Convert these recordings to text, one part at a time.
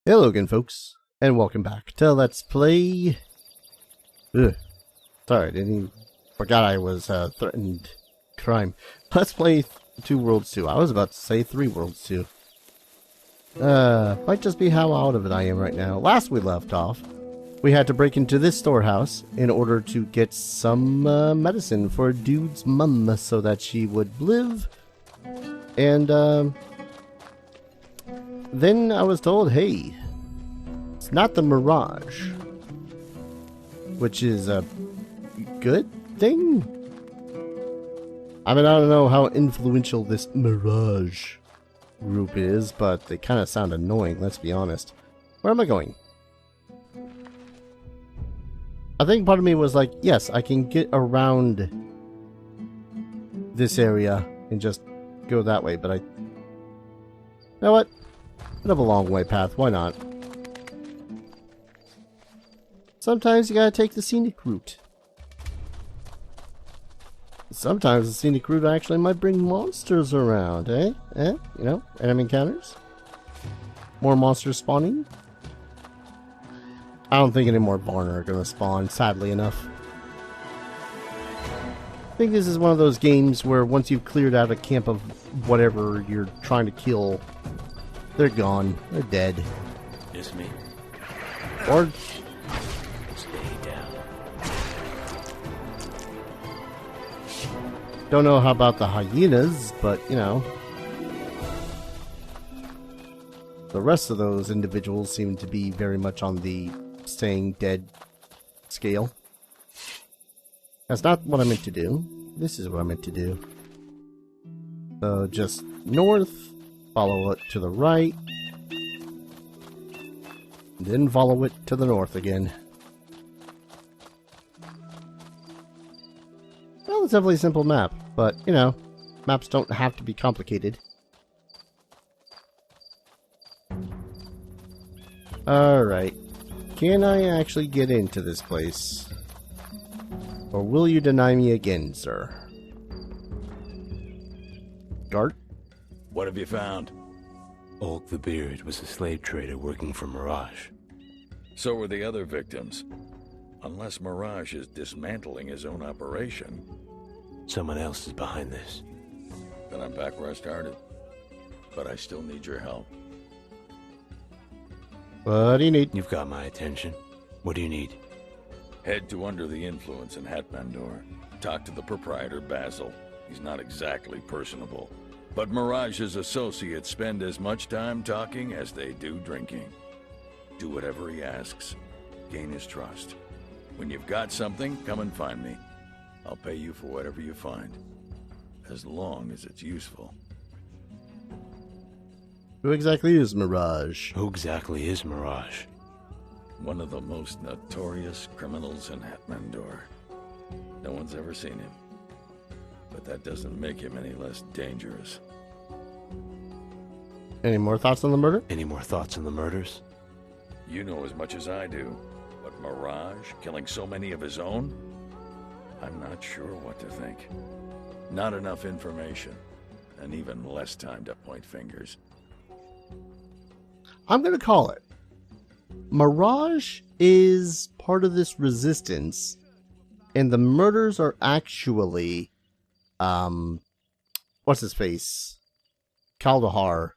Hello again, folks, and welcome back to Let's Play... Sorry, forgot I was threatened crime. Let's Play 2 Worlds 2. I was about to say 3 Worlds 2. Might just be how out of it I am right now. Last we left off, we had to break into this storehouse in order to get some medicine for Dude's mum so that she would live. And then I was told, hey, it's not the Mirage, which is a good thing. I mean, I don't know how influential this Mirage group is, but they kind of sound annoying, let's be honest. Where am I going? I think part of me was like, yes, I can get around this area and just go that way, but you know what? Bit of a long way path, why not? Sometimes you gotta take the scenic route. Sometimes the scenic route actually might bring monsters around, eh? You know, enemy encounters? More monsters spawning? I don't think any more Varna are gonna spawn, sadly enough. I think this is one of those games where once you've cleared out a camp of whatever you're trying to kill, they're gone. They're dead. Just me. Or... stay down. Don't know how about the hyenas, but, you know. The rest of those individuals seem to be very much on the staying dead scale. That's not what I meant to do. This is what I meant to do. So just north, follow it to the right, then follow it to the north again. Relatively simple map, but, you know, maps don't have to be complicated. Alright. Can I actually get into this place? Or will you deny me again, sir? Gart? What have you found? Ulk the Beard was a slave trader working for Mirage. So were the other victims. Unless Mirage is dismantling his own operation. Someone else is behind this. Then I'm back where I started. But I still need your help. What do you need? You've got my attention. What do you need? Head to Under the Influence in Hatmandor. Talk to the proprietor, Basil. He's not exactly personable. But Mirage's associates spend as much time talking as they do drinking. Do whatever he asks. Gain his trust. When you've got something, come and find me. I'll pay you for whatever you find. As long as it's useful. Who exactly is Mirage? Who exactly is Mirage? One of the most notorious criminals in Hatmandor. No one's ever seen him. But that doesn't make him any less dangerous. Any more thoughts on the murder? Any more thoughts on the murders? You know as much as I do. But Mirage, killing so many of his own? I'm not sure what to think. Not enough information. And even less time to point fingers. I'm gonna call it. Mirage is part of this resistance, and the murders are actually, what's his face? Kaldahar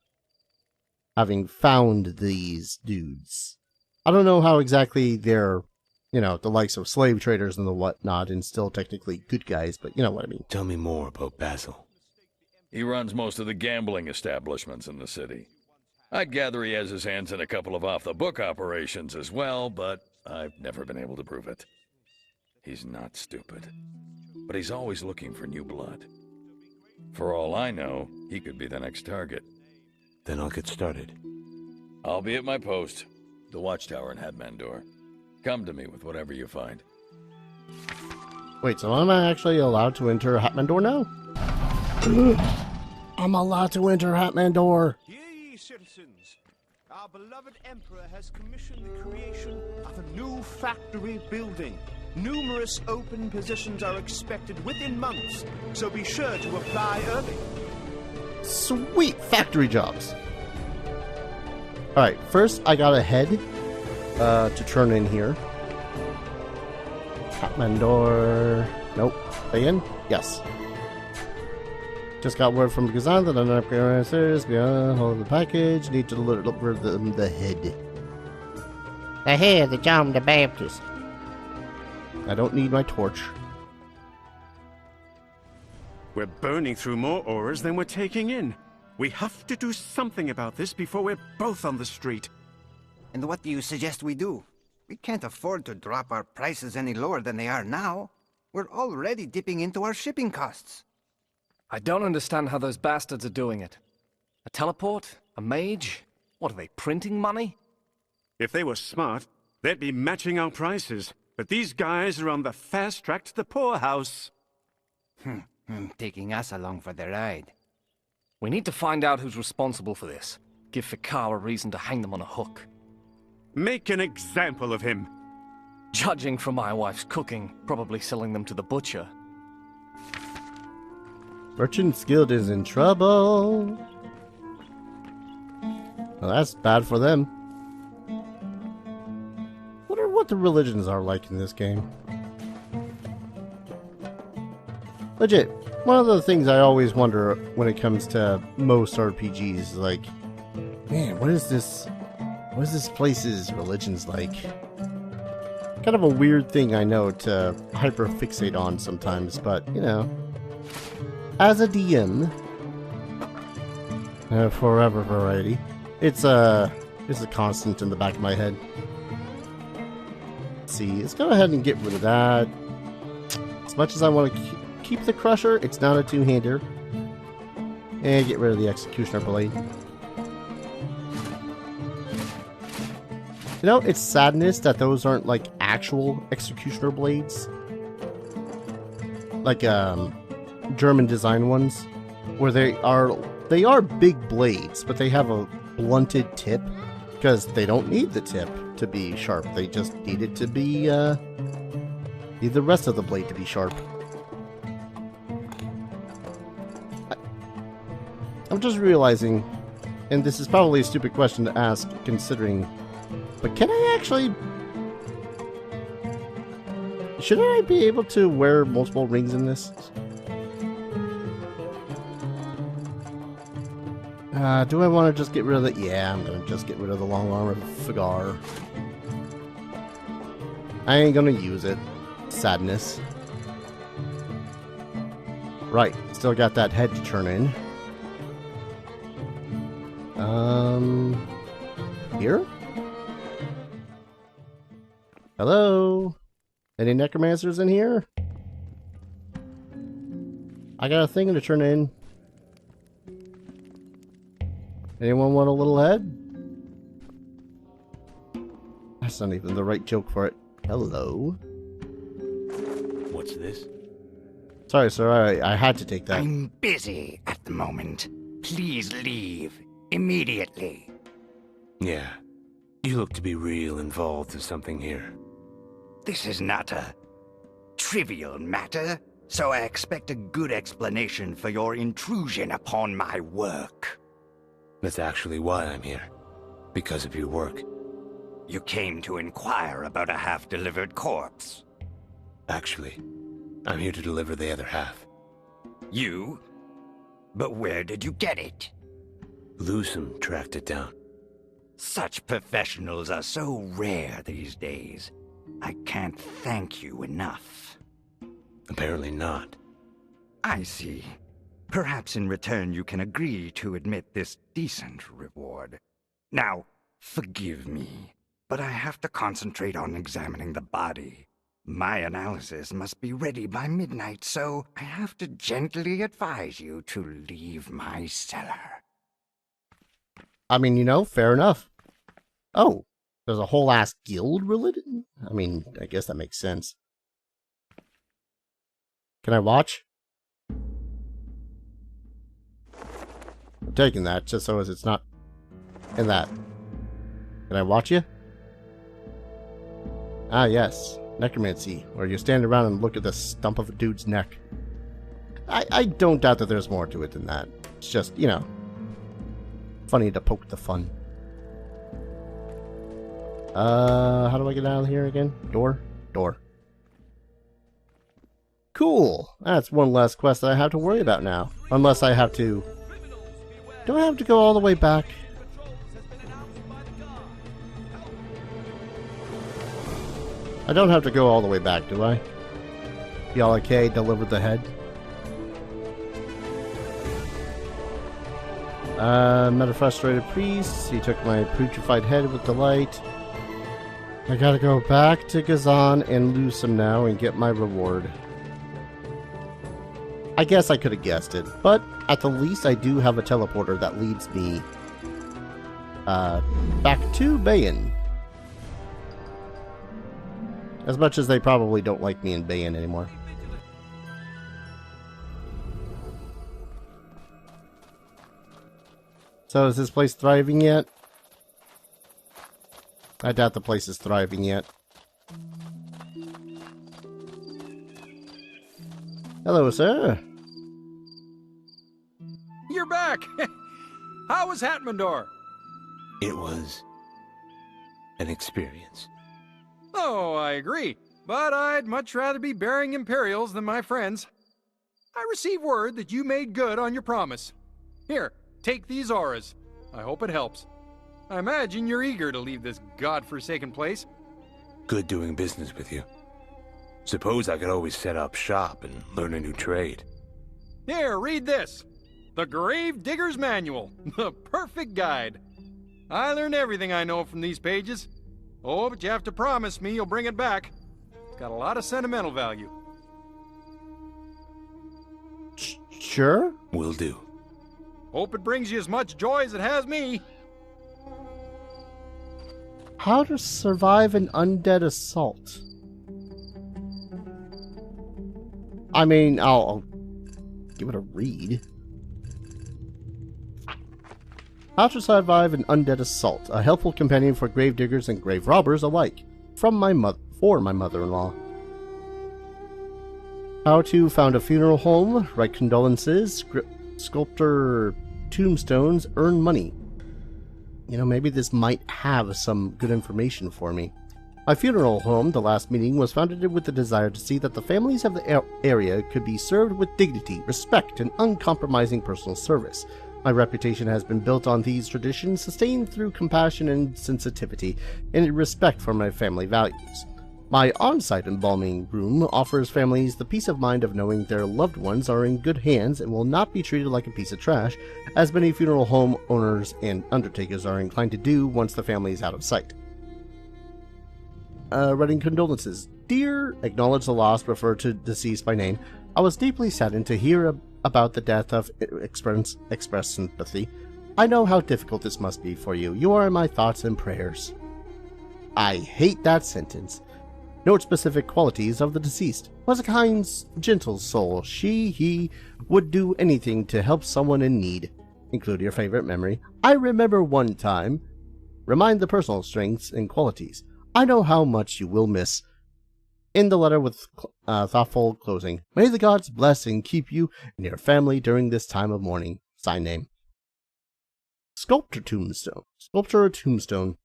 having found these dudes. I don't know how exactly they're, you know, the likes of slave traders and the whatnot, and still technically good guys, but you know what I mean. Tell me more about Basil. He runs most of the gambling establishments in the city. I'd gather he has his hands in a couple of off-the-book operations as well, but I've never been able to prove it. He's not stupid, but he's always looking for new blood. For all I know, he could be the next target. Then I'll get started. I'll be at my post, the watchtower in Hatmandor. Come to me with whatever you find. Wait, so am I actually allowed to enter Hatmandor now? I'm allowed to enter Hatmandor. Citizens, our beloved Emperor has commissioned the creation of a new factory building. Numerous open positions are expected within months, so be sure to apply early. Sweet factory jobs. Alright, first I got a head to turn in here. Hatmandor. Nope. Again? Yes. Just got word from Kazan that I'm not going to answer. Beyond hold the package. Need to look for the head. The head of John the Baptist. I don't need my torch. We're burning through more ores than we're taking in. We have to do something about this before we're both on the street. And what do you suggest we do? We can't afford to drop our prices any lower than they are now. We're already dipping into our shipping costs. I don't understand how those bastards are doing it. A teleport? A mage? What are they, printing money? If they were smart, they'd be matching our prices. But these guys are on the fast track to the poorhouse. Taking us along for the ride. We need to find out who's responsible for this. Give Fikar a reason to hang them on a hook. Make an example of him. Judging from my wife's cooking, probably selling them to the butcher. Merchant's Guild is in trouble. Well, that's bad for them. Wonder what the religions are like in this game. Legit, one of the things I always wonder when it comes to most RPGs is like, man, what is this place's religions like? Kind of a weird thing, I know, to hyperfixate on sometimes, but, you know, as a DM, forever variety, it's a constant in the back of my head. Let's see, let's go ahead and get rid of that. As much as I want to keep the Crusher, it's not a two-hander. And get rid of the Executioner Blade. You know, it's sadness that those aren't like actual Executioner Blades. Like German design ones, where they are big blades, but they have a blunted tip because they don't need the tip to be sharp. They just need it to be need the rest of the blade to be sharp. I'm just realizing, and this is probably a stupid question to ask considering, but can I actually... Shouldn't I be able to wear multiple rings in this? Do I want to just get rid of the... Yeah, I'm going to just get rid of the long arm of Fagar. I ain't going to use it. Sadness. Right, still got that head to turn in. Here? Hello? Any necromancers in here? I got a thing to turn in. Anyone want a little head? That's not even the right joke for it. Hello? What's this? Sorry, sir, I had to take that. I'm busy at the moment. Please leave immediately. Yeah. You look to be real involved with something here. This is not a trivial matter, so I expect a good explanation for your intrusion upon my work. That's actually why I'm here. Because of your work. You came to inquire about a half-delivered corpse. Actually, I'm here to deliver the other half. You? But where did you get it? Lusum tracked it down. Such professionals are so rare these days. I can't thank you enough. Apparently not. I see. Perhaps in return you can agree to admit this decent reward. Now, forgive me, but I have to concentrate on examining the body. My analysis must be ready by midnight, so I have to gently advise you to leave my cellar. I mean, you know, fair enough. Oh, there's a whole ass guild religion? I mean, I guess that makes sense. Can I watch? I'm taking that just so as it's not in that. Can I watch you? Ah, yes. Necromancy, where you stand around and look at the stump of a dude's neck. I don't doubt that there's more to it than that. It's just, you know, funny to poke the fun. How do I get out of here again? Door? Door. Cool. That's one less quest that I have to worry about now. Unless I have to... Do I have to go all the way back? I don't have to go all the way back, do I? Y'all okay? Delivered the head. Met a frustrated priest. He took my putrefied head with delight. I gotta go back to Gazan and lose him now and get my reward. I guess I could have guessed it, but at the least I do have a teleporter that leads me back to Bayan. As much as they probably don't like me in Bayan anymore. So is this place thriving yet? I doubt the place is thriving yet. Hello, sir. You're back! How was Hatmandor? It was an experience. Oh, I agree. But I'd much rather be burying Imperials than my friends. I received word that you made good on your promise. Here, take these auras. I hope it helps. I imagine you're eager to leave this godforsaken place. Good doing business with you. Suppose I could always set up shop and learn a new trade. Here, read this. The Grave Digger's Manual. The perfect guide. I learned everything I know from these pages. Oh, but you have to promise me you'll bring it back. It's got a lot of sentimental value. Sure? Will do. Hope it brings you as much joy as it has me. How to survive an undead assault. I mean, I'll give it a read. How to survive an undead assault. A helpful companion for grave diggers and grave robbers alike. From my mother-in-law. How to found a funeral home, write condolences, sculptor tombstones, earn money. You know, maybe this might have some good information for me. My funeral home, The Last Meeting, was founded with the desire to see that the families of the area could be served with dignity, respect, and uncompromising personal service. My reputation has been built on these traditions, sustained through compassion and sensitivity, and respect for my family values. My on-site embalming room offers families the peace of mind of knowing their loved ones are in good hands and will not be treated like a piece of trash, as many funeral home owners and undertakers are inclined to do once the family is out of sight. Writing condolences. Dear, acknowledge the loss, refer to deceased by name. I was deeply saddened to hear about the death of express sympathy. I know how difficult this must be for you. You are in my thoughts and prayers. I hate that sentence. Note specific qualities of the deceased. Was a kind, gentle soul. He would do anything to help someone in need. Include your favorite memory. I remember one time. Remind the personal strengths and qualities. I know how much you will miss. End the letter with thoughtful closing. May the gods bless and keep you and your family during this time of mourning. Sign name. Sculptor tombstone. Sculpture a tombstone.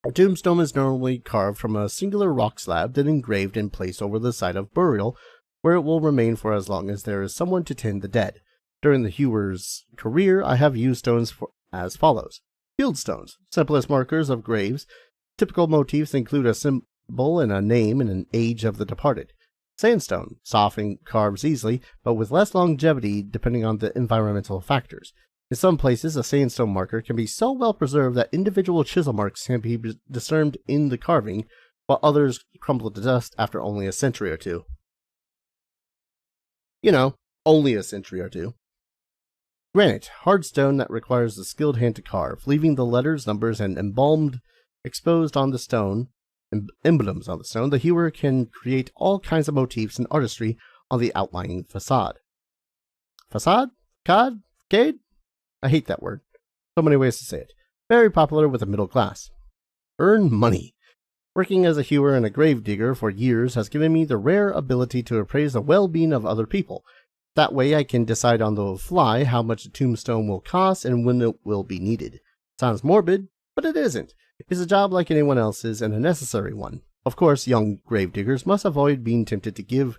A tombstone is normally carved from a singular rock slab, then engraved and placed over the site of burial, where it will remain for as long as there is someone to tend the dead. During the hewer's career, I have used stones as follows. Field stones, simplest markers of graves. Typical motifs include a symbol and a name and an age of the departed. Sandstone, soft and carves easily, but with less longevity depending on the environmental factors. In some places, a sandstone marker can be so well preserved that individual chisel marks can be discerned in the carving, while others crumble to dust after only a century or two. You know, only a century or two. Granite, hard stone that requires a skilled hand to carve, leaving the letters, numbers, and emblems on the stone. The hewer can create all kinds of motifs and artistry on the outlying facade. Facade? Cade? I hate that word. So many ways to say it. Very popular with the middle class. Earn money. Working as a hewer and a grave digger for years has given me the rare ability to appraise the well-being of other people. That way I can decide on the fly how much a tombstone will cost and when it will be needed. Sounds morbid, but it isn't. It's a job like anyone else's and a necessary one. Of course, young gravediggers must avoid being tempted to give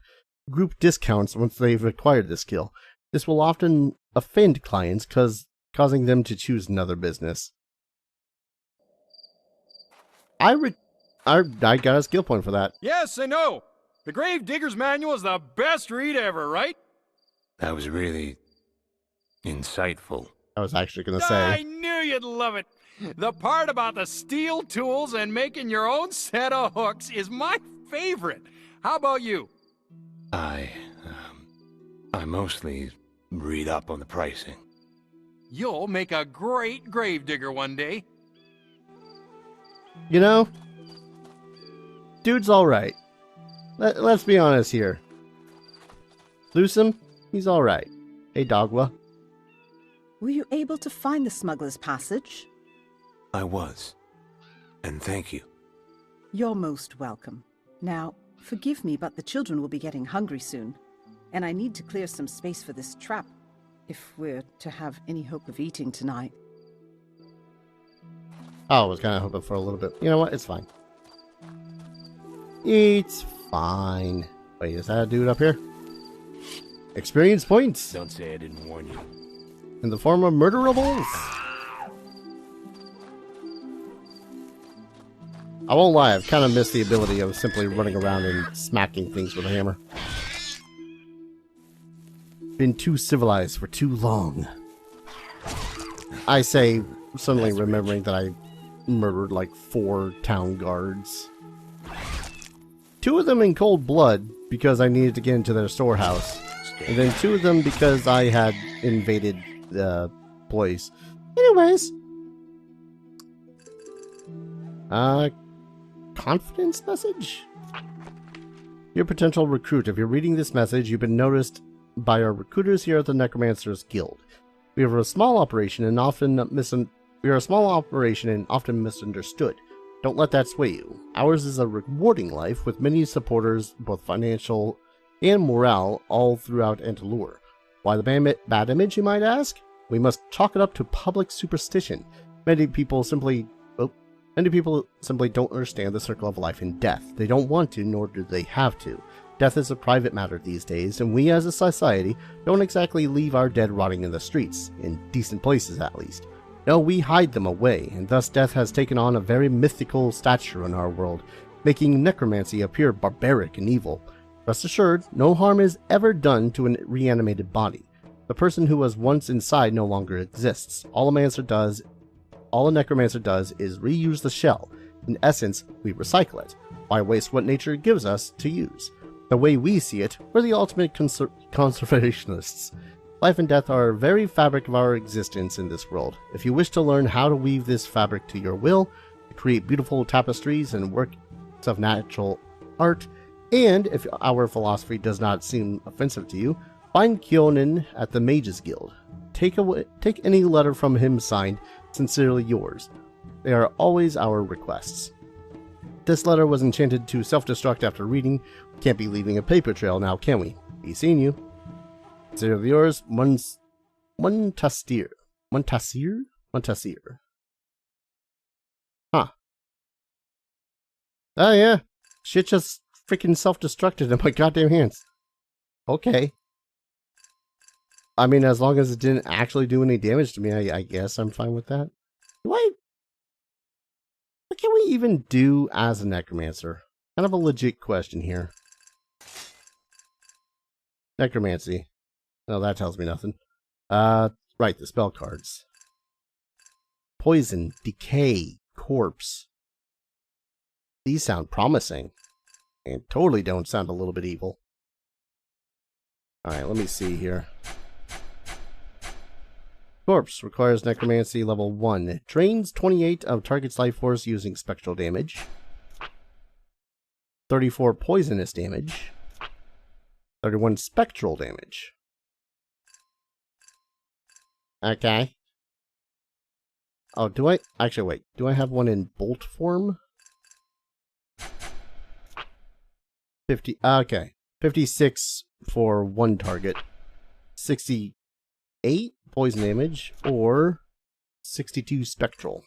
group discounts once they've acquired the skill. This will often offend clients, causing them to choose another business. I got a skill point for that. Yes, I know. The Grave Digger's Manual is the best read ever, right? That was really insightful. I was actually going to say. I knew you'd love it. The part about the steel tools and making your own set of hooks is my favorite. How about you? I mostly read up on the pricing. You'll make a great gravedigger one day. You know, dude's alright. Let's be honest here. Lose him, he's alright. Hey, Dogwa. Were you able to find the smuggler's passage? I was. And thank you. You're most welcome. Now, forgive me, but the children will be getting hungry soon. And I need to clear some space for this trap, if we're to have any hope of eating tonight. Oh, I was kind of hoping for a little bit. You know what? It's fine. It's fine. Wait, is that a dude up here? Experience points! Don't say I didn't warn you. In the form of murderables! I won't lie, I've kind of missed the ability of simply running around and smacking things with a hammer. Been too civilized for too long. I say, suddenly remembering that I murdered like 4 town guards. 2 of them in cold blood because I needed to get into their storehouse. And then 2 of them because I had invaded the place. Anyways. Confidence message? Your potential recruit. If you're reading this message, you've been noticed by our recruiters here at the Necromancer's Guild. We are a small operation and often misunderstood. Don't let that sway you. Ours is a rewarding life with many supporters, both financial and morale, all throughout Antalur. Why the bad image, you might ask? We must chalk it up to public superstition. Many people simply don't understand the circle of life and death. They don't want to, nor do they have to. Death is a private matter these days, and we as a society don't exactly leave our dead rotting in the streets, in decent places at least. No, we hide them away, and thus death has taken on a very mythical stature in our world, making necromancy appear barbaric and evil. Rest assured, no harm is ever done to a reanimated body. The person who was once inside no longer exists. All a necromancer does is reuse the shell. In essence, we recycle it. Why waste what nature gives us to use? The way we see it, we're the ultimate conservationists. Life and death are the very fabric of our existence in this world. If you wish to learn how to weave this fabric to your will, to create beautiful tapestries and works of natural art, and if our philosophy does not seem offensive to you, find Kyonin at the Mages Guild. Take any letter from him signed, Sincerely Yours. They are always our requests. This letter was enchanted to self-destruct after reading. Can't be leaving a paper trail now, can we? Be seeing you. Sincerely Yours, Muntasir. Huh. Oh yeah. Shit just freaking self-destructed in my goddamn hands. Okay. I mean, as long as it didn't actually do any damage to me, I guess I'm fine with that. What can we even do as a necromancer? Kind of a legit question here. Necromancy. No, that tells me nothing. Right, the spell cards. Poison, decay, corpse. These sound promising. And totally don't sound a little bit evil. Alright, let me see here. Corpse requires necromancy level 1. It drains 28 of target's life force using spectral damage. 34 poisonous damage. 31 spectral damage. Okay. Oh, do I? Actually, wait. Do I have one in bolt form? 50. Okay. 56 for one target. 68 poison damage, or 62 spectral.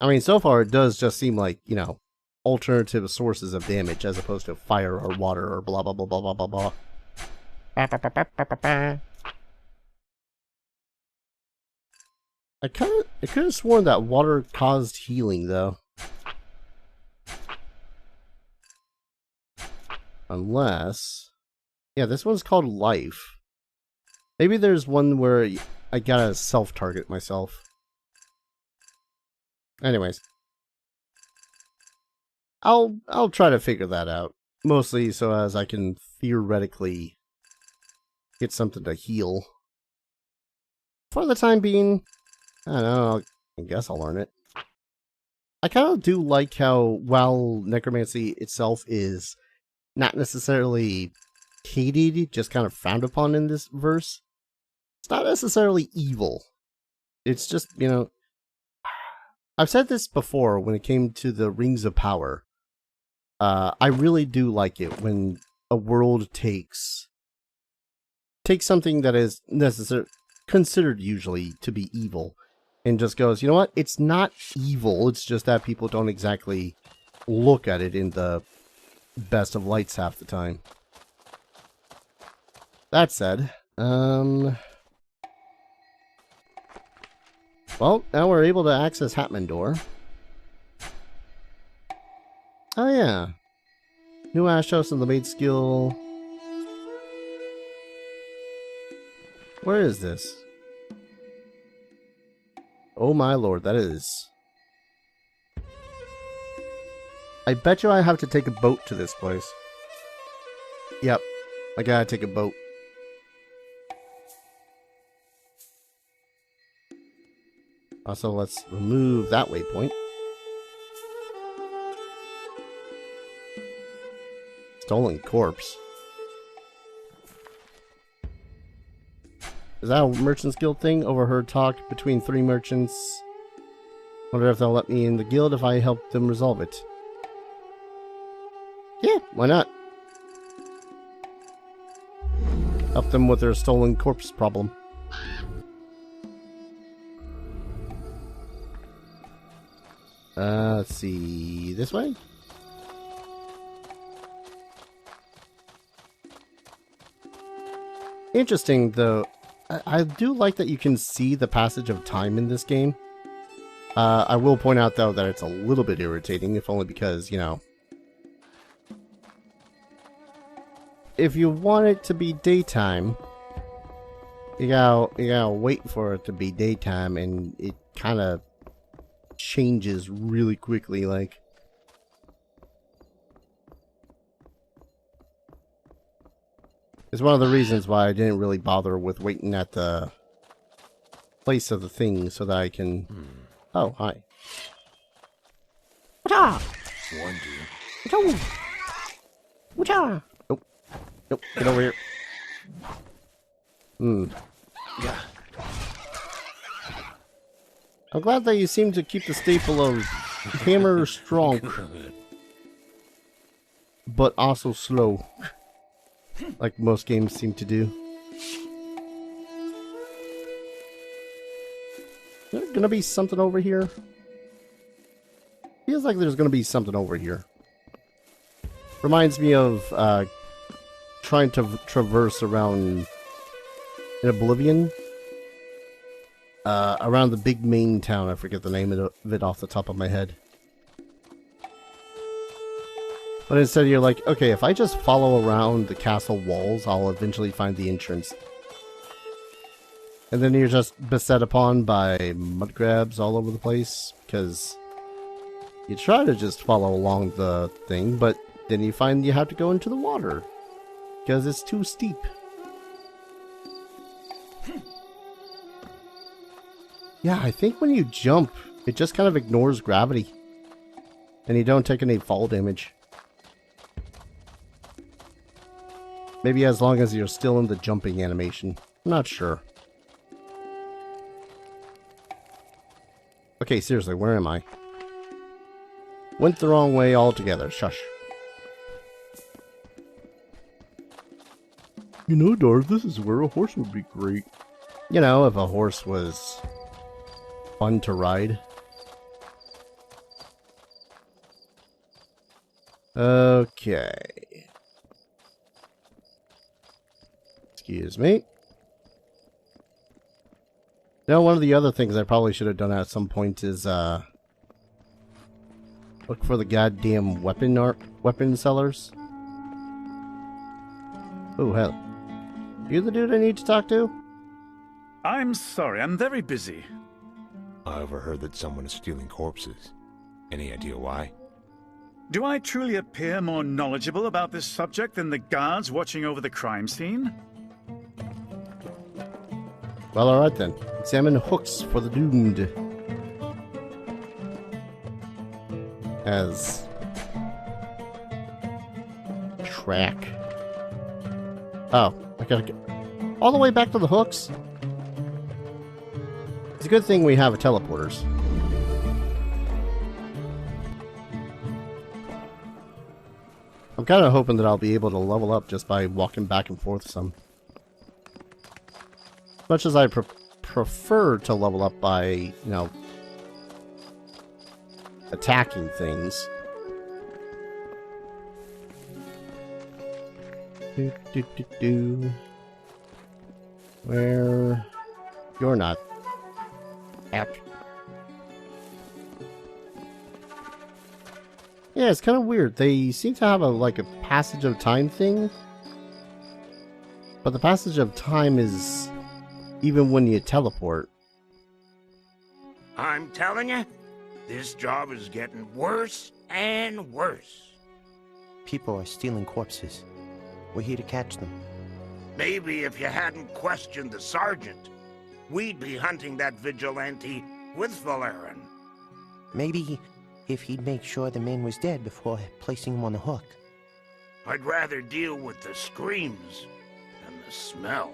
I mean, so far it does just seem like, you know, alternative sources of damage as opposed to fire or water or blah blah blah blah blah blah blah. I could have sworn that water caused healing though. Unless, yeah, this one's called life. Maybe there's one where I gotta self-target myself. Anyways, I'll try to figure that out. Mostly so as I can theoretically get something to heal. For the time being, I don't know, I guess I'll learn it. I kind of do like how, while necromancy itself is not necessarily hated, just kind of frowned upon in this verse, it's not necessarily evil. It's just, you know, I've said this before when it came to the Rings of Power. I really do like it when a world takes something that is considered usually to be evil and just goes, you know what, it's not evil, it's just that people don't exactly look at it in the best of lights half the time. That said, well, now we're able to access Hatmandor. Oh yeah. New Ashos and the maid skill. Where is this? Oh my lord, that is... I bet you I have to take a boat to this place. Yep, I gotta take a boat. Also, let's remove that waypoint. Stolen corpse. Is that a Merchants Guild thing? Overheard talk between 3 merchants. Wonder if they'll let me in the guild if I help them resolve it. Yeah, why not? Help them with their stolen corpse problem. Let's see. This way? Interesting, though. I do like that you can see the passage of time in this game. I will point out, though, that it's a little bit irritating, if only because, you know, if you want it to be daytime, you gotta wait for it to be daytime, and it kind of changes really quickly, like. It's one of the reasons why I didn't really bother with waiting at the place of the thing so that I can... Oh, hi. Nope. Nope. Get over here. Yeah. I'm glad that you seem to keep the staple of hammer strong, but also slow. Like most games seem to do. Is there gonna be something over here? Feels like there's gonna be something over here. Reminds me of trying to traverse around in Oblivion. Around the big main town. I forget the name of it off the top of my head. But instead you're like, okay, if I just follow around the castle walls, I'll eventually find the entrance. And then you're just beset upon by mud crabs all over the place, because you try to just follow along the thing, but then you find you have to go into the water, because it's too steep. Yeah, I think when you jump, it just kind of ignores gravity, and you don't take any fall damage. Maybe as long as you're still in the jumping animation. I'm not sure. Okay, seriously, where am I? Went the wrong way altogether. Shush. You know, Darth, this is where a horse would be great. You know, if a horse was fun to ride. Okay. Excuse me. Now, one of the other things I probably should have done at some point is, look for the goddamn weapon sellers. Oh, hell. You the dude I need to talk to? I'm sorry, I'm very busy. I overheard that someone is stealing corpses. Any idea why? Do I truly appear more knowledgeable about this subject than the guards watching over the crime scene? Well, alright then. Examine hooks for the doomed. As... track. Oh, I gotta get all the way back to the hooks? It's a good thing we have teleporters. I'm kind of hoping that I'll be able to level up just by walking back and forth some. Much as I prefer to level up by, you know, attacking things. Where... You're not. App. Yeah, it's kind of weird. They seem to have like a passage of time thing. But the passage of time is even when you teleport. I'm telling you, this job is getting worse and worse. People are stealing corpses. We're here to catch them. Maybe if you hadn't questioned the sergeant, we'd be hunting that vigilante with Valerian. Maybe if he'd make sure the man was dead before placing him on the hook. I'd rather deal with the screams than the smell.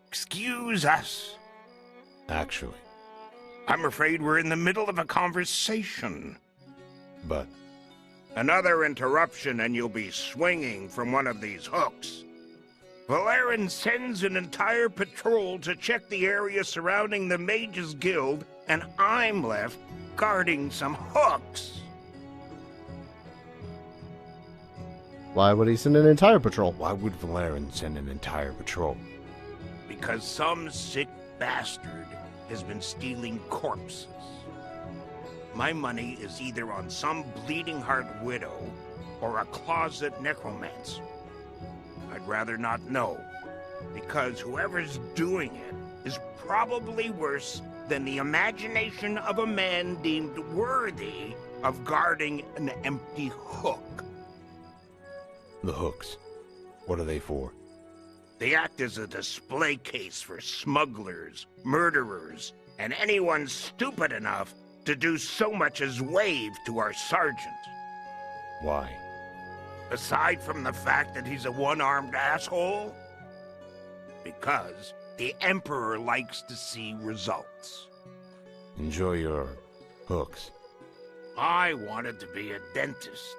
Excuse us. Actually. I'm afraid we're in the middle of a conversation. But... Another interruption and you'll be swinging from one of these hooks. Valerian sends an entire patrol to check the area surrounding the Mages Guild, and I'm left guarding some hooks. Why would he send an entire patrol? Why would Valerian send an entire patrol? Because some sick bastard has been stealing corpses. My money is either on some bleeding heart widow or a closet necromancer. I'd rather not know, because whoever's doing it is probably worse than the imagination of a man deemed worthy of guarding an empty hook. The hooks. What are they for? They act as a display case for smugglers, murderers, and anyone stupid enough to do so much as wave to our sergeant. Why? Aside from the fact that he's a one-armed asshole? Because the Emperor likes to see results. Enjoy your hooks. I wanted to be a dentist.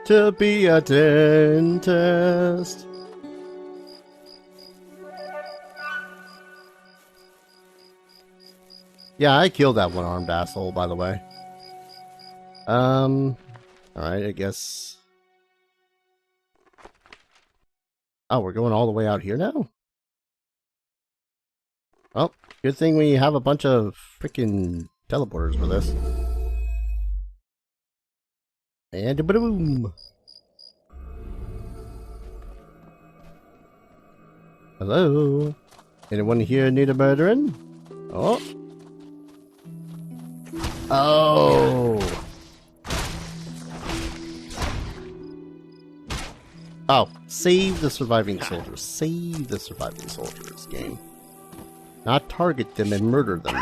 To be a dentist. Yeah, I killed that one-armed asshole, by the way. Alright, I guess... Oh, we're going all the way out here now? Well, good thing we have a bunch of freaking teleporters for this. And boom! Hello? Anyone here need a murdering? Oh! Oh! Oh, save the surviving soldiers. Save the surviving soldiers, game. Not target them and murder them.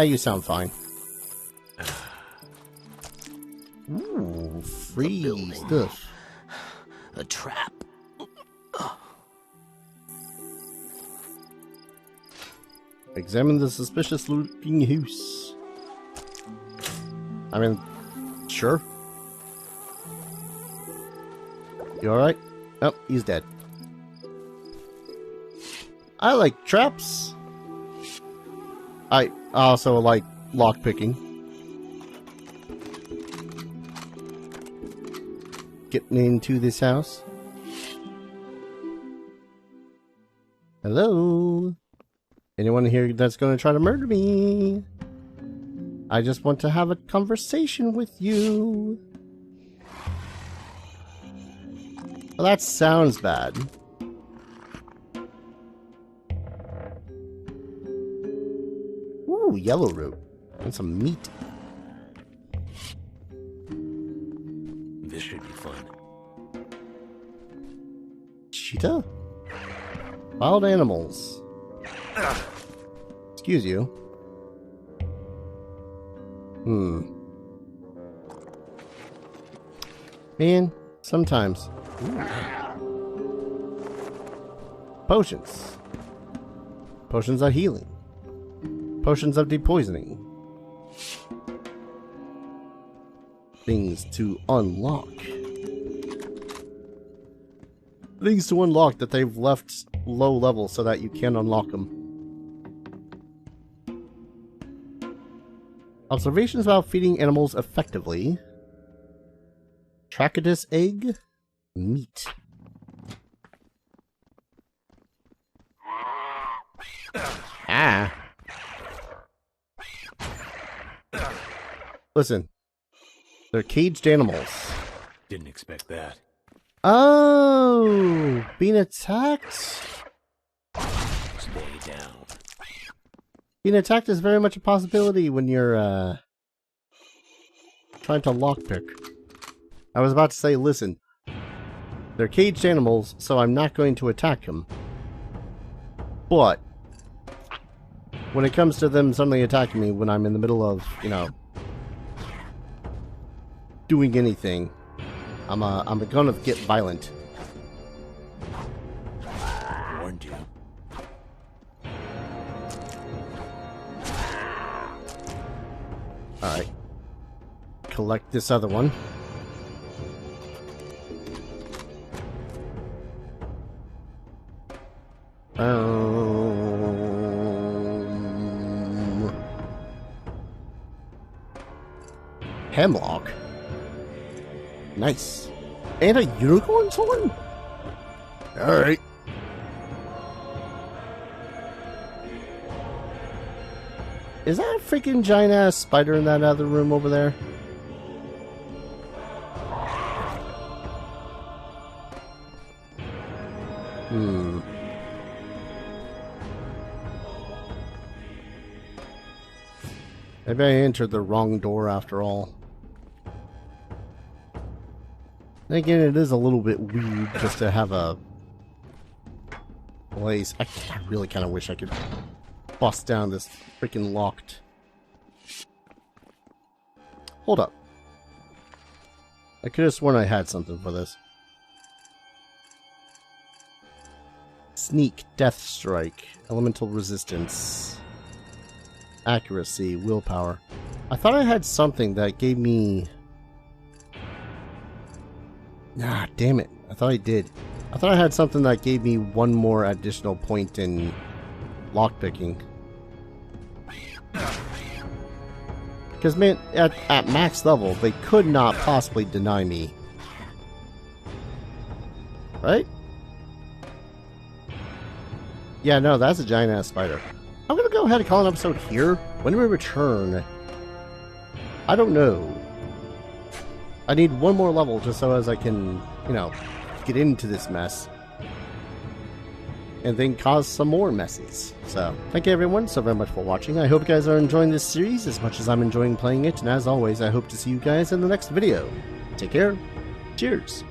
You sound fine. Ooh, free stuff. A trap. Examine the suspicious looking house. I mean, sure. You alright? Oh, he's dead. I like traps. also like lockpicking. Getting into this house. Hello? Anyone here that's going to try to murder me? I just want to have a conversation with you. Well, that sounds bad. Ooh, yellow root. And some meat. This should be fun. Cheetah? Wild animals. Excuse you. Man, sometimes. Ooh. Potions. Potions of healing. Potions of depoisoning. Things to unlock. Things to unlock that they've left low level so that you can unlock them. Observations about feeding animals effectively. Trachidus egg. Meat. Ah. Listen. They're caged animals. Didn't expect that. Oh, being attacked? Stay down. Being attacked is very much a possibility when you're, trying to lockpick. I was about to say, listen, they're caged animals, so I'm not going to attack them. But, when it comes to them suddenly attacking me when I'm in the middle of, you know, doing anything, I'm gonna get violent. Warned you. Alright. Collect this other one. Hemlock. Nice. And a unicorn sword? Alright. Is that a freaking giant ass spider in that other room over there? Maybe I entered the wrong door after all. And again, it is a little bit weird just to have a place. I really kind of wish I could bust down this freaking locked. Hold up. I could have sworn I had something for this. Sneak, Death Strike, Elemental Resistance, Accuracy, Willpower. I thought I had something that gave me... Ah, damn it. I thought I did. I thought I had something that gave me one more additional point in lockpicking. Because, man, at max level, they could not possibly deny me. Right? Yeah, no, that's a giant-ass spider. I'm going to go ahead and call an episode here. When we return, I don't know. I need one more level just so as I can, you know, get into this mess. And then cause some more messes. So, thank you everyone so very much for watching. I hope you guys are enjoying this series as much as I'm enjoying playing it. And as always, I hope to see you guys in the next video. Take care. Cheers.